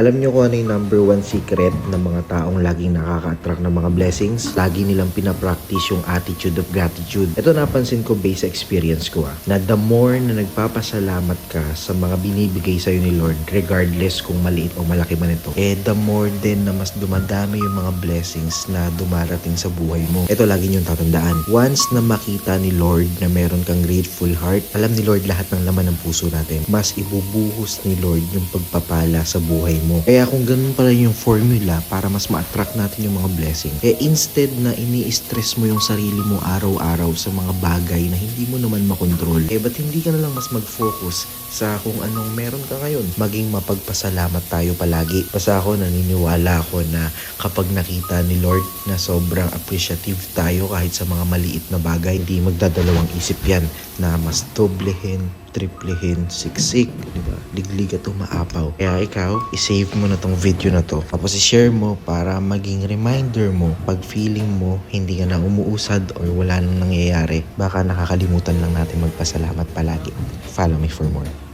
Alam nyo kung ano yung number one secret ng mga taong laging nakaka-attract ng mga blessings? Lagi nilang pinapractice yung attitude of gratitude. Ito napansin ko based sa experience ko na the more na nagpapasalamat ka sa mga binibigay sa'yo ni Lord, regardless kung maliit o malaki man ito, the more din na mas dumadami yung mga blessings na dumarating sa buhay mo. Ito lagi niyong tatandaan. Once na makita ni Lord na meron kang grateful heart, alam ni Lord lahat ng laman ng puso natin. Mas ibubuhos ni Lord yung pagpapala sa buhay mo. Kaya kung ganun pala yung formula para mas ma-attract natin yung mga blessing, instead na ini-stress mo yung sarili mo araw-araw sa mga bagay na hindi mo naman makontrol, ba't hindi ka na lang mas mag-focus sa kung anong meron ka ngayon? Maging mapagpasalamat tayo palagi. Basta ako naniniwala ako na kapag nakita ni Lord na sobrang appreciative tayo kahit sa mga maliit na bagay, hindi magdadalawang isip yan na mas doblehin, triplehin, siksik, diba? Liglig at umaapaw. Kaya ikaw, isave mo na tong video na to. Tapos i-share mo para maging reminder mo pag feeling mo hindi ka na umuusad or wala nang nangyayari. Baka nakakalimutan lang natin magpasalamat palagi. Follow me for more.